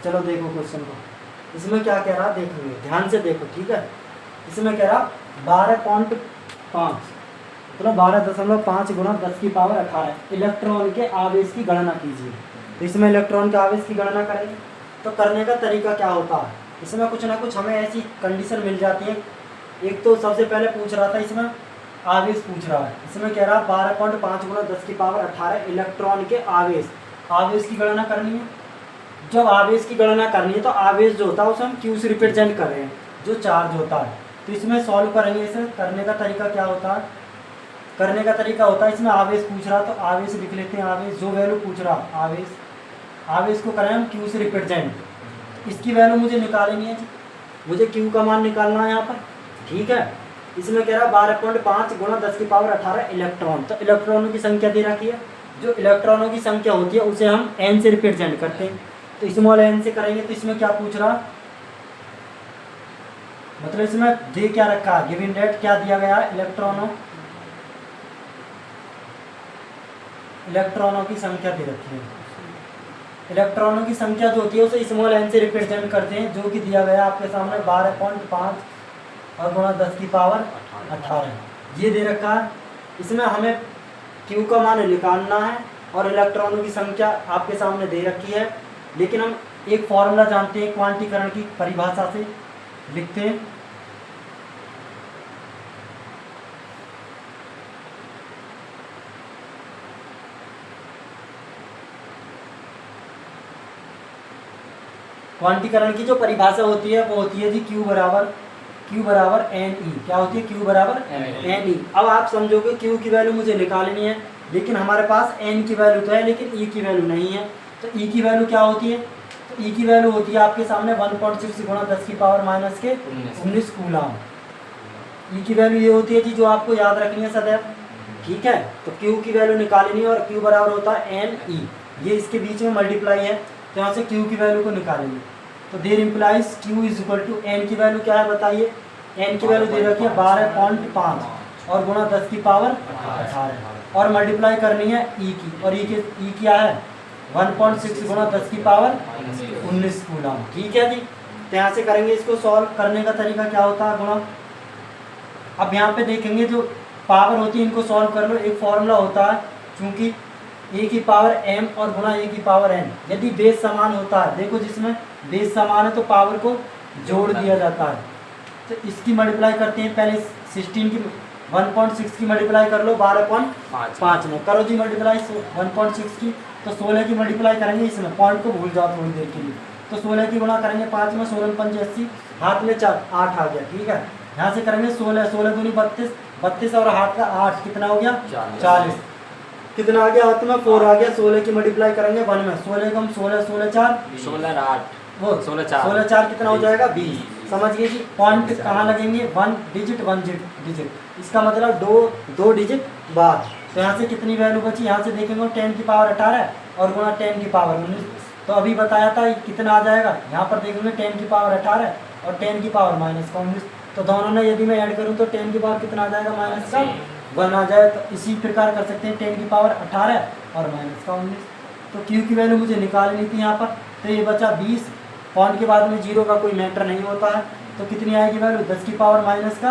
चलो देखो क्वेश्चन को, इसमें क्या कह रहा देखेंगे, ध्यान से देखो, ठीक है। इसमें कह रहा 12.5 मतलब 12.5 गुणा 10 की पावर 18 इलेक्ट्रॉन के आवेश की गणना कीजिए। तो इसमें इलेक्ट्रॉन के आवेश की गणना करेंगे, तो करने का तरीका क्या होता है, इसमें कुछ ना कुछ हमें ऐसी कंडीशन मिल जाती है। एक तो सबसे पहले पूछ रहा था इसमें आवेश पूछ रहा है, इसमें कह रहा 12.5 गुणा 10 की पावर 18 इलेक्ट्रॉन के आवेश की गणना करनी है। जब आवेश की गणना करनी है तो आवेश जो होता है उसे हम क्यू से रिप्रेजेंट कर रहे हैं, जो चार्ज होता है। तो इसमें सॉल्व करेंगे, इसे करने का तरीका क्या होता है, करने का तरीका होता है इसमें आवेश पूछ रहा तो आवेश लिख लेते हैं, आवेश जो वैल्यू पूछ रहा आवेश को करें हम क्यू से रिप्रेजेंट। इसकी वैल्यू मुझे निकालेनी है जी, मुझे क्यू का मान निकालना है यहाँ पर, ठीक है। इसमें कह रहा 12.5 गुणा 10 की पावर 18 इलेक्ट्रॉन, तो इलेक्ट्रॉनों की संख्या दे रखी है, जो इलेक्ट्रॉनों की संख्या होती है उसे हम एन से रिप्रेजेंट करते हैं। तो स्मॉल एन से करेंगे, तो इसमें क्या पूछ रहा, मतलब इसमें दे क्या रखा है, गिवन डेट क्या दिया गया है, इलेक्ट्रॉनों की संख्या दे रखी है। इलेक्ट्रॉनों की संख्या जो होती है उसे स्मॉल एन से रिप्रेजेंट करते हैं, जो कि दिया गया आपके सामने 12.5 और गुणा 10 की पावर 18 ये दे रखा है। इसमें हमें क्यू का मान निकालना है और इलेक्ट्रॉनों की संख्या आपके सामने दे रखी है, लेकिन हम एक फॉर्मूला जानते हैं क्वांटीकरण की परिभाषा से, लिखते हैं क्वांटीकरण की जो परिभाषा होती है वो होती है जी क्यू बराबर एन ई। क्या होती है, क्यू बराबर एन ई। अब आप समझोगे क्यू की वैल्यू मुझे निकालनी है, लेकिन हमारे पास एन की वैल्यू तो है लेकिन ई की वैल्यू नहीं है। तो ई की वैल्यू क्या होती है, तो ई की वैल्यू होती है आपके सामने 1.6 गुणा 10 की पावर माइनस के 19 कूलम। ई की वैल्यू ये होती है जी जो आपको याद रखनी है सदैव, ठीक है। तो क्यू की वैल्यू निकालनी है और क्यू बराबर होता है एन ई, ये इसके बीच में मल्टीप्लाई है, तो यहाँ से क्यू की वैल्यू को निकालेंगे। तो there implies Q is equal to N की वैल्यू क्या है बताइए, एन की वैल्यू दे रखी है 12.5 और गुणा 10 की पावर 18 और मल्टीप्लाई करनी है ई की, और ई क्या है 1.6 गुणा 10 की पावर 19 कूलम, ठीक है जी। तो यहाँ से करेंगे इसको सॉल्व, करने का तरीका क्या होता है गुणा। अब यहाँ पे देखेंगे जो पावर होती है इनको सॉल्व कर लो, एक फॉर्मूला होता है, चूंकि ए की पावर एम और गुणा ए की पावर एन, यदि बेस समान होता है, देखो जिसमें बेस समान है तो पावर को जोड़ दिया जाता है। तो इसकी मल्टीप्लाई करते हैं, पहले 16 की 1.6 की मल्टीप्लाई कर लो 12.5 में, करो जी मल्टीप्लाई 1.6 की, तो 16 की मल्टीप्लाई करेंगे, इसमें पॉइंट को भूल जाओ थोड़ी देर के लिए। तो 16 की गुणा करेंगे 5 में, 16 5 80, हाथ में 4 8 आ गया, ठीक है। यहाँ से करेंगे 16 दूनी 32 और हाथ का 8 कितना हो गया 40, कितना आ गया हाथ में 4 आ गया। 16 की मल्टीप्लाई करेंगे 1 में, 16 कम 16 4 16 4 कितना हो जाएगा 20। समझ गए जी, पॉइंट कहाँ लगेंगे 1 डिजिट, इसका मतलब दो डिजिट बाद। तो यहाँ से कितनी वैल्यू बची, यहाँ से देखेंगे 10 की पावर 18 और गुणा 10 की पावर 19, तो अभी बताया था कितना आ जाएगा, यहाँ पर देखेंगे 10 की पावर 18 और 10 की पावर माइनस का 19, तो दोनों में यदि मैं ऐड करूँ तो 10 की पावर कितना आ जाएगा माइनस का 1 आ जाए। तो इसी प्रकार कर सकते हैं 10 की पावर 18 और माइनस का 19। तो क्यू की वैल्यू मुझे निकालनी थी यहाँ पर, तो ये बचा 20, पॉइंट के बाद में जीरो का कोई मैटर नहीं होता है, तो कितनी आएगी वैल्यू 10 की पावर माइनस का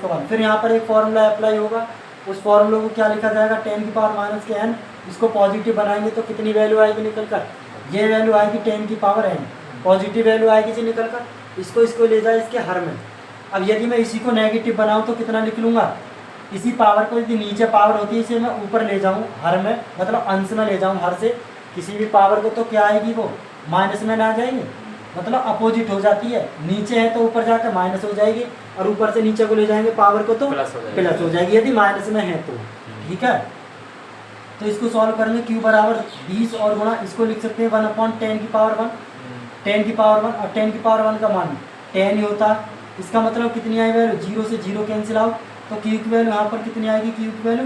1। फिर यहाँ पर एक फॉर्मूला अप्लाई होगा, उस फॉर्मूले को क्या लिखा जाएगा 10 की पावर माइनस के n, इसको पॉजिटिव बनाएंगे तो कितनी वैल्यू आएगी निकल कर, ये वैल्यू आएगी 10 की पावर n, पॉजिटिव वैल्यू आएगी जी निकल कर, इसको ले जाए इसके हर में। अब यदि मैं इसी को नेगेटिव बनाऊँ तो कितना लिख लूँगा, इसी पावर को यदि नीचे पावर होती है इसे मैं ऊपर ले जाऊँ हर में, मतलब अंश में ले जाऊँ हर से किसी भी पावर को, तो क्या आएगी वो माइनस में ना जाएगी, मतलब अपोजिट हो जाती है, नीचे है तो ऊपर जाकर माइनस हो जाएगी और ऊपर से नीचे को ले जाएंगे पावर को तो प्लस हो जाएगी यदि माइनस में है तो, ठीक है। तो इसको सॉल्व करेंगे क्यू बराबर 20 और गुणा इसको लिख सकते हैं 1/10 की पावर 1, 10 की पावर 1 और 10 की पावर 1 का मान 10 ही होता है। इसका मतलब कितनी आई वैल्यू, 0 से 0 कैंसिल आउट, तो क्यू की वैल्यू यहाँ पर कितनी आएगी, क्यू की वैल्यू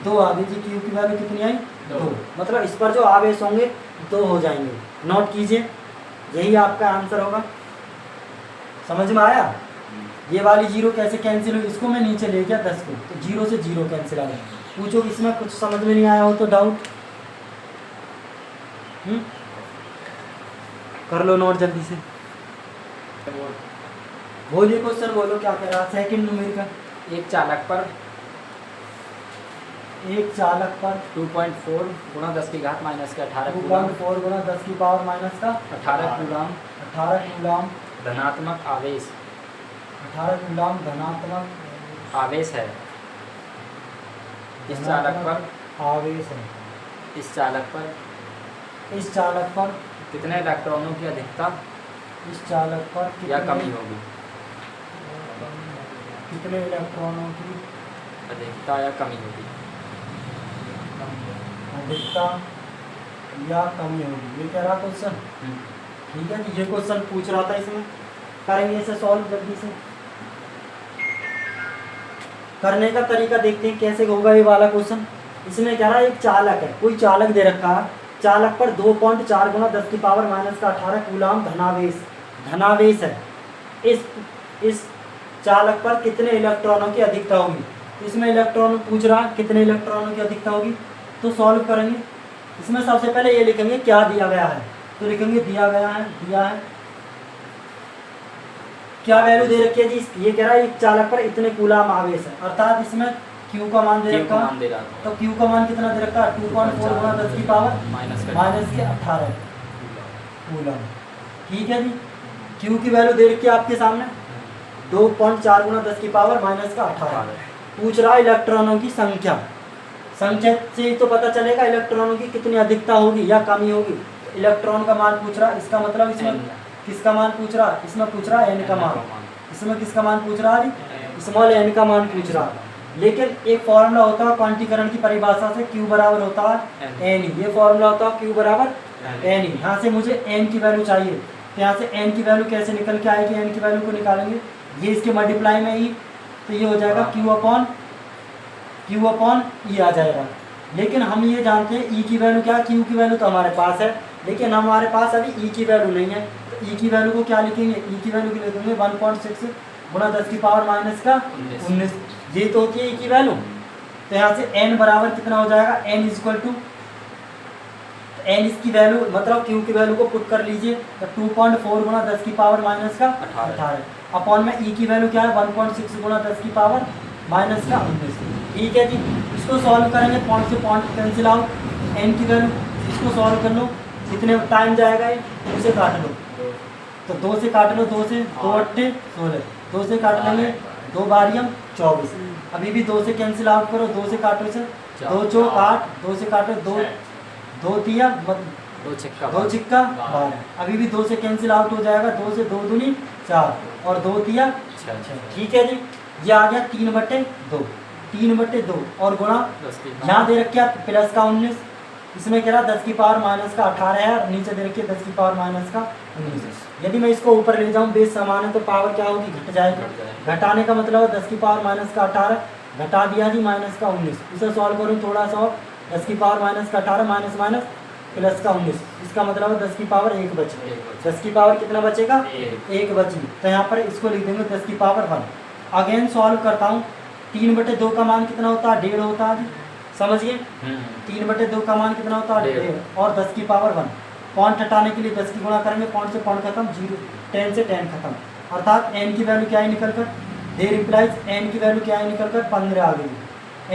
2 आ गई जी, क्यू की वैल्यू कितनी आई 2, मतलब इस पर जो आवेश होंगे 2 हो जाएंगे। नोट कीजिए, यही आपका आंसर होगा। समझ में आया, ये वाली 0 कैसे कैंसिल हुई, इसको मैं नीचे ले गया 10 को, तो 0 से 0 कैंसिल आ गया। पूछो इसमें कुछ समझ में नहीं आया हो तो डाउट। कर लो नोट जल्दी से। बोलिए क्वेश्चन बोलो क्या कह रहा। Second numerical. एक चालक पर एक चालक पर 2.4 गुणा 10 की घात माइनस के 18 2.4 गुणा 10 की पावर माइनस का 18 कूलाम 18 कूलाम धनात्मक आवेश 18 कूलाम धनात्मक आवेश है। इस चालक पर आवेश है। इस चालक पर कितने इलेक्ट्रॉनों की अधिकता इस चालक पर या कमी होगी। कितने इलेक्ट्रॉनों की अधिकता या कमी होगी। अधिकता या कमी होगी, ये कह रहा क्वेश्चन। ठीक है जी, ये क्वेश्चन पूछ रहा था, इसमें करेंगे इसे सॉल्व जल्दी से। करने का तरीका देखते हैं कैसे होगा ये वाला क्वेश्चन। इसमें कह रहा है एक चालक है, कोई चालक दे रखा है, चालक पर 2.4 गुणा 10 की पावर माइनस का 18 कूलाम धनावेश है। इस चालक पर कितने इलेक्ट्रॉनों की अधिकता होगी। इसमें इलेक्ट्रॉन पूछ रहा है कितने इलेक्ट्रॉनों की अधिकता होगी, तो सॉल्व करेंगे। इसमें सबसे पहले ये लिखेंगे क्या दिया गया है, तो लिखेंगे दिया है क्या वैल्यू दे रखी है जी। ये कह रहा है एक चालक पर इतने कूलाम आवेश है, अर्थात इसमें Q का मान दे रखा है। तो Q का मान कितना दे रखा है 2.4 गुणा 10 की पावर माइनस के 18 कूलाम। ठीक है जी, Q की वैल्यू दे रखी है आपके सामने 2.4 गुणा 10 की पावर माइनस का 18। पूछ रहा है इलेक्ट्रॉनों की संख्या से तो पता चलेगा इलेक्ट्रॉनों की कितनी अधिकता होगी या कमी होगी। इलेक्ट्रॉन का मान पूछ रहा है, इसका मतलब इसमें किसका मान पूछ रहा है, इसमें पूछ रहा है n का मान। इसमें किसका मान पूछ रहा है, स्मॉल n का मान पूछ रहा है। लेकिन एक फॉर्मूला होता है क्वांटीकरण की परिभाषा से, Q बराबर होता है n। ये फॉर्मूला होता है Q बराबर n। यहाँ से मुझे n की वैल्यू चाहिए, तो यहाँ से n की वैल्यू कैसे निकल के आएगी, n की वैल्यू को निकालेंगे, ये इसके मल्टीप्लाई में ही, तो ये हो जाएगा Q अपॉन E आ जाएगा। लेकिन हम ये जानते हैं E की वैल्यू क्या है, Q की वैल्यू तो हमारे पास है, लेकिन हमारे पास अभी E की वैल्यू नहीं है। तो E की वैल्यू को क्या लिखेंगे, E की वैल्यू लिख देंगे 1.6 गुणा 10 की पावर माइनस का 19। ये तो होती है E की वैल्यू। तो यहाँ से n बराबर कितना हो जाएगा, n इक्वल टू n इसकी वैल्यू मतलब Q की वैल्यू को पुट कर लीजिए, तो 2.4 गुणा 10 की पावर माइनस का 18 अपॉन में E की वैल्यू क्या है 1.6 गुणा 10 की पावर माइनस का 19। ठीक है जी, इसको सॉल्व करेंगे, पॉइंट से पॉइंट कैंसिल आउट, n की वैल्यू, इसको सॉल्व कर लो, कितने टाइम जाएगा ये, 2 से काट लो, तो 2 से काट लो, 2 से 2 8 16, 2 से काट लेंगे 2 बारियम 24, अभी भी 2 से कैंसिल आउट करो, 2 से काटो से 2 चौक 8, 2 से काटो 2 तिया 2 छिक्का 12, अभी भी 2 से कैंसिल आउट हो जाएगा, 2 से 2 दूनी 4 और 2 तिया 6। ठीक है जी, ये आ गया 3/2, 3/2 और गुणा यहाँ दे रखिए प्लस का 19, इसमें कह रहा 10 की पावर माइनस का 18 है और नीचे दे रखिए 10 की पावर माइनस का 19। यदि मैं इसको ऊपर ले जाऊँ बेस समान है तो पावर क्या होगी, घट जाएगी। घटाने का मतलब है 10 की पावर माइनस का 18 घटा दिया जी माइनस का 19। इसे सॉल्व करूँ थोड़ा सा और, 10 की पावर माइनस का 18 माइनस माइनस प्लस का 19, इसका मतलब है 10 की पावर 1 बची। 10 की पावर कितना बचेगा, 1 बची। तो यहाँ पर इसको लिख देंगे 10 की पावर 1। अगेन सॉल्व करता हूँ, 3/2 का मान कितना होता है, 1.5 होता है, समझिए 3/2 का मान कितना होता है 1.5 और 10 की पावर 1। पॉइंट हटाने के लिए 10 की गुणा करेंगे, पॉइंट से पॉइंट खत्म, 0 10 से 10 खत्म, अर्थात n की वैल्यू क्या है निकल कर, देयर इंप्लाइज n की वैल्यू क्या है निकल कर 15 आ गई।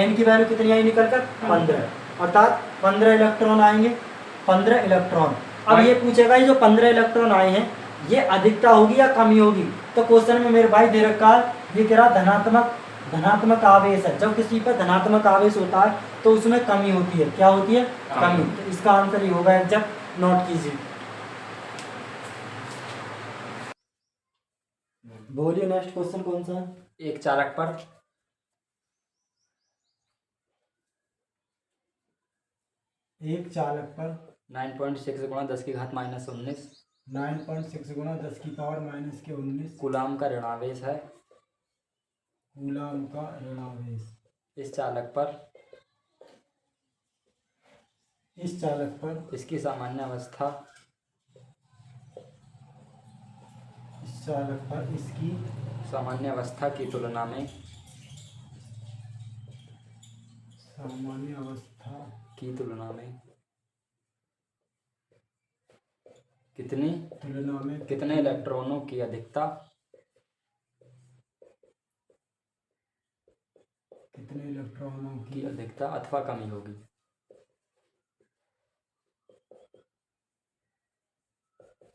n की वैल्यू कितनी आई निकल कर 15, अर्थात 15 इलेक्ट्रॉन आएंगे, 15 इलेक्ट्रॉन। अब ये पूछेगा ये जो 15 इलेक्ट्रॉन आए हैं ये अधिकता होगी या कमी होगी, तो क्वेश्चन में मेरे भाई दे रखा है, ये कह रहा धनात्मक आवेश है। जब किसी पर धनात्मक आवेश होता है तो उसमें कमी होती है, क्या होती है, कमी। तो इसका आंसर ये होगा एग्जैक्ट, नोट कीजिए। बोलिए नेक्स्ट क्वेश्चन कौन सा है। एक चालक पर एक चालक पर 9.6 गुणा 10 की घात माइनस 19 9.6 गुणा 10 की पावर माइनस के 19 कूलाम का ऋणावेश है। कूलाम का ऋणावेश। इस चालक पर इसकी सामान्य अवस्था इसकी सामान्य अवस्था की तुलना में कितनी तुलना में कितने इलेक्ट्रॉनों की अधिकता कितने इलेक्ट्रॉनों की की अधिकता अथवा कमी होगी।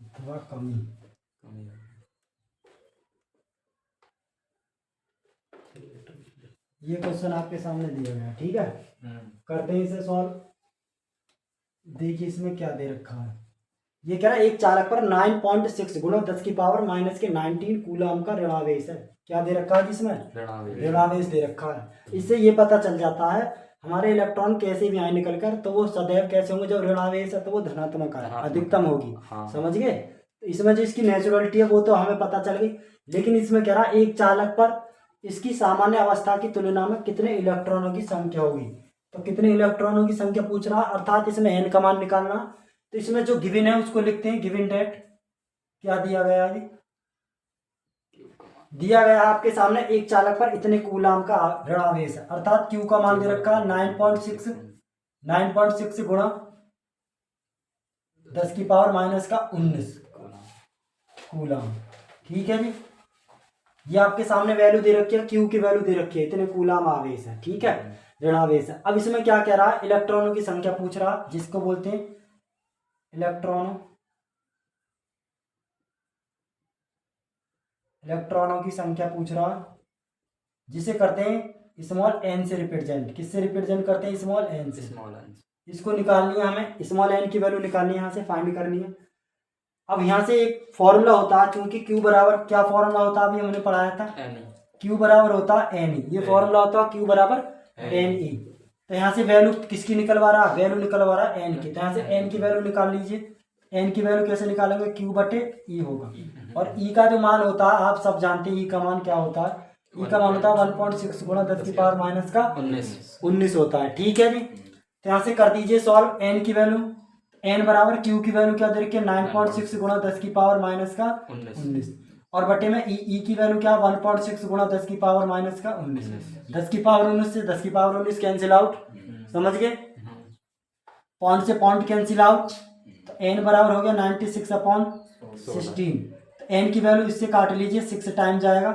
अथवा कमी। कमी होगी। ये क्वेश्चन आपके सामने दिया गया है, ठीक है। करते हैं इसे सॉल्व। देखिए इसमें क्या दे रखा है। ये कह रहा है एक चालक पर 9.6 गुणा 10 की पावर माइनस के 19 कूलम का ऋणावेश है। क्या दे रखा है जिसमें ऋणावेश दे रखा है। इससे ये पता चल जाता है हमारे इलेक्ट्रॉन कैसे भी आए निकलकर तो वो सदैव कैसे होंगे, जब ऋणावेश है तो वो धनात्मक है, अधिकतम होगी। हाँ। समझ गए। तो इसमें जो इसकी नेचुरलिटी है वो तो हमें पता चल गई, लेकिन इसमें कह रहा है एक चालक पर इसकी सामान्य अवस्था की तुलना में कितने इलेक्ट्रॉनों की संख्या होगी। तो कितने इलेक्ट्रॉनों की संख्या पूछ रहा, अर्थात इसमें एन का मान निकालना। तो इसमें जो गिवन है उसको लिखते हैं गिवन डेट। क्या दिया गया है, दिया गया है आपके सामने एक चालक पर इतने कूलाम का ऋणावेश है, अर्थात क्यू का मान दे रखा है 9.6 गुणा 10 की पावर माइनस का 19 कूलाम। ठीक है जी। ये आपके सामने वैल्यू दे रखी है, क्यू की वैल्यू दे रखी है, इतने कूलाम आवेश है। ठीक है, ऋणावेश है। अब इसमें क्या कह रहा है, इलेक्ट्रॉनों की संख्या पूछ रहा, जिसको बोलते हैं इलेक्ट्रॉनों की संख्या पूछ रहा, जिसे करते हैं स्मॉल एन से रिप्रेजेंट। किससे रिप्रेजेंट करते हैं, स्मॉल एन से। इसको निकालनी है हमें, स्मॉल एन की वैल्यू निकालनी है, यहाँ से फाइंड करनी है। अब यहाँ से एक फॉर्मूला होता है, क्योंकि क्यू बराबर क्या फॉर्मूला होता है अभी हमने पढ़ाया था, क्यू बराबर होता है एन ई। ये फॉर्मूला होता है क्यू बराबर एन ई। तो यहाँ से वैल्यू किसकी निकलवा रहा, वैल्यू निकलवा रहा है एन की। तो यहाँ से एन की वैल्यू निकाल लीजिए। एन की वैल्यू कैसे निकालेंगे, क्यू बटे ई होगा। और ई का जो मान होता है आप सब जानते हैं, ई का मान क्या होता है, ई का मान होता है 1.6 गुणा 10 की पावर माइनस का 19 होता है। ठीक है जी। तो यहाँ से कर दीजिए सॉल्व। एन की वैल्यू, एन बराबर क्यू की वैल्यू क्या दे रखी है, 9.6 गुणा 10 की पावर माइनस का 19 और बटे में ई की वैल्यू क्या, 1.6 गुणा 10 की पावर माइनस का 19। 10 की पावर 19 से 10 की पावर 19 कैंसिल आउट। समझ गए, पॉइंट से पॉइंट कैंसिल आउट। तो एन बराबर हो गया 96/16। तो एन की वैल्यू इससे काट लीजिए, 6 टाइम जाएगा,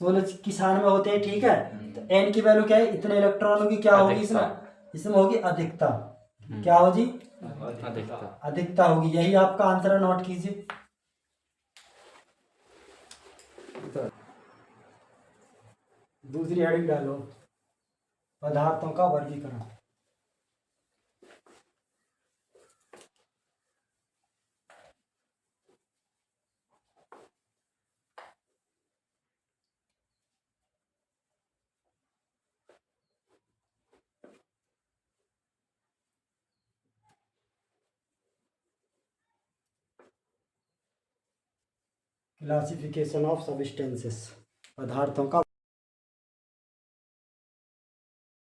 16 की 96 होते हैं। ठीक है। तो एन की वैल्यू क्या है, इतने इलेक्ट्रॉनों की क्या होगी, इसमें होगी अधिकता। क्या होगी, अधिकता होगी। यही आपका आंसर है, नोट कीजिए। दूसरी हेडिंग डालो, पदार्थों का वर्गीकरण। क्लासिफिकेशन ऑफ सब्सटेंसेस, पदार्थों का